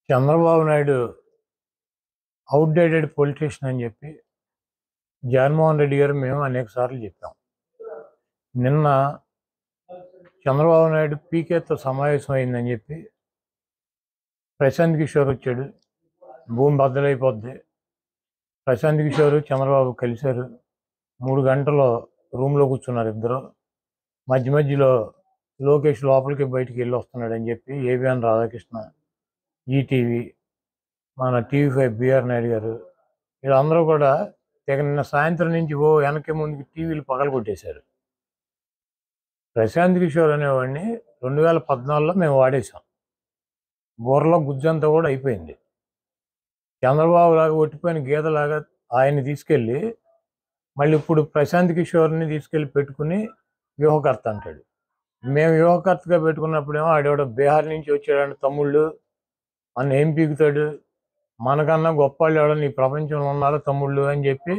Chandrababu Naidu outdated politician అని చెప్పి జగన్మోహన్ రెడ్డి గారు మేము అనేక సార్లు చెప్పాం. నిన్న చంద్రబాబు నాయుడు పీకేతో సమావేశం అయిందని చెప్పి ప్రశాంత్ కిషోర్ వచ్చాడు. భూమి బద్దలైపోద్ది. ప్రశాంత్ కిషోర్ చంద్రబాబు కలిశారు. 3 గంటలు రూమ్లో కూర్చున్నారు ఇద్దరు. మధ్యలో లోకేష్ లోపలికి బయటికి వెళ్ళి వస్తున్నాడని చెప్పి ఏబిఎన్ రాధాకృష్ణ, ఈటీవీ, మన టీవీ5 బిఆర్ నాయుడు గారు వీళ్ళందరూ కూడా నిన్న సాయంత్రం నుంచి వెనక్కి ముందుకి టీవీలు పగలగొట్టేశారు. ప్రశాంత్ కిషోర్ అనేవాడిని 2014లో మేము వాడేసాం. బుర్రలో గుజ్జంతా కూడా అయిపోయింది. చంద్రబాబు లాగా ఒట్టిపోయిన గీతలాగా ఆయన్ని తీసుకెళ్ళి మళ్ళీ ఇప్పుడు ప్రశాంత్ కిషోర్ని తీసుకెళ్ళి పెట్టుకుని వ్యూహకర్త అంటాడు. మేము వ్యూహకర్తగా పెట్టుకున్నప్పుడేమో ఆడేవాడు బీహార్ నుంచి వచ్చాడు తమ్ముళ్ళు మన ఏం పీకుతాడు, మనకన్నా గొప్ప వాళ్ళు ఎవడని ఈ ప్రపంచంలో ఉన్నారో తమ్ముళ్ళు అని చెప్పి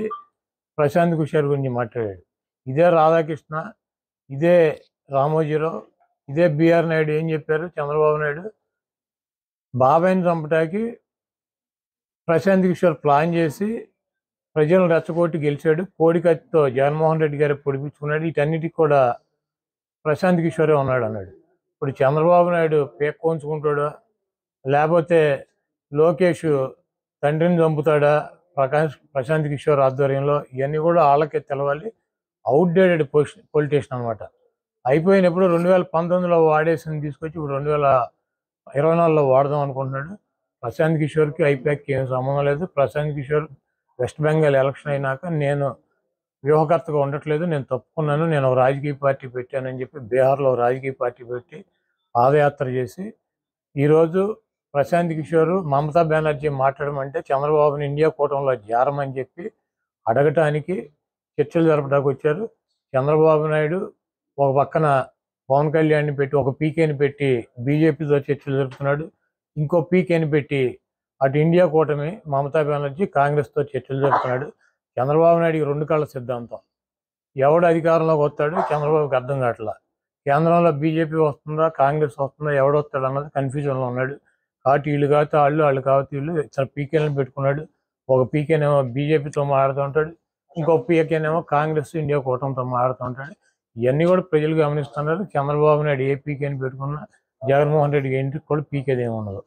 ప్రశాంత్ కిషోర్ గురించి మాట్లాడాడు. ఇదే రాధాకృష్ణ, ఇదే రామోజీరావు, ఇదే బిఆర్ నాయుడు ఏం చెప్పారు? చంద్రబాబు నాయుడు బాబాయిని చంపటానికి ప్రశాంత్ కిషోర్ ప్లాన్ చేసి ప్రజలను రెచ్చగొట్టి గెలిచాడు. కోడికత్తితో జగన్మోహన్ రెడ్డి గారు పొడిపించుకున్నాడు. వీటన్నిటికి కూడా ప్రశాంత్ కిషోరే ఉన్నాడు అన్నాడు. ఇప్పుడు చంద్రబాబు నాయుడు పేక్కోంచుకుంటాడా, లేకపోతే లోకేష్ తండ్రిని చంపుతాడా ప్రశాంత్ కిషోర్ ఆధ్వర్యంలో? ఇవన్నీ కూడా వాళ్ళకే తెలవాలి. అవుట్డేటెడ్ పొలిటీషియన్ అనమాట. అయిపోయినప్పుడు 2019లో వాడేసింది తీసుకొచ్చి ఇప్పుడు 2024లో వాడదాం అనుకుంటున్నాడు. ప్రశాంత్ కిషోర్కి ఐపాక్కి ఏం సంబంధం లేదు. ప్రశాంత్ కిషోర్ వెస్ట్ బెంగాల్ ఎలక్షన్ అయినాక నేను వ్యూహకర్తగా ఉండట్లేదు, నేను తప్పుకున్నాను, నేను ఒక రాజకీయ పార్టీ పెట్టానని చెప్పి బీహార్లో రాజకీయ పార్టీ పెట్టి పాదయాత్ర చేసి ఈరోజు ప్రశాంత్ కిషోర్ మమతా బెనర్జీ మాట్లాడమంటే చంద్రబాబుని ఇండియా కూటమిలో చేరమని చెప్పి అడగటానికి చర్చలు జరపడానికి వచ్చారు. చంద్రబాబు నాయుడు ఒక పక్కన పవన్ కళ్యాణ్ని పెట్టి ఒక పీకేని పెట్టి బీజేపీతో చర్చలు జరుపుతున్నాడు. ఇంకో పీకేని పెట్టి అటు ఇండియా కూటమి మమతా బెనర్జీ కాంగ్రెస్తో చర్చలు జరుపుతున్నాడు. చంద్రబాబు నాయుడికి 2 కళ్ళ సిద్ధాంతం. ఎవడు అధికారంలోకి వస్తాడు చంద్రబాబుకి అర్థం కావట్లా. కేంద్రంలో బీజేపీ వస్తుందా కాంగ్రెస్ వస్తుందా ఎవడొస్తాడు అన్నది కన్ఫ్యూజన్లో ఉన్నాడు. కాబట్టి వీళ్ళు కాకపోతే వాళ్ళు కాకపోతే వీళ్ళు ఇతర పీకేలను పెట్టుకున్నాడు. ఒక పీకేనేమో బీజేపీతో మాట్లాడుతూ ఉంటాడు, ఇంకో పీకేనేమో కాంగ్రెస్ ఇండియా కూటమితో మాట్లాడుతూ ఉంటాడు. ఇవన్నీ కూడా ప్రజలు గమనిస్తున్నారు. చంద్రబాబు నాయుడు ఏ పీకేని పెట్టుకున్నా జగన్మోహన్ రెడ్డి ఇంటికి కూడా పీకేది ఏమి ఉండదు.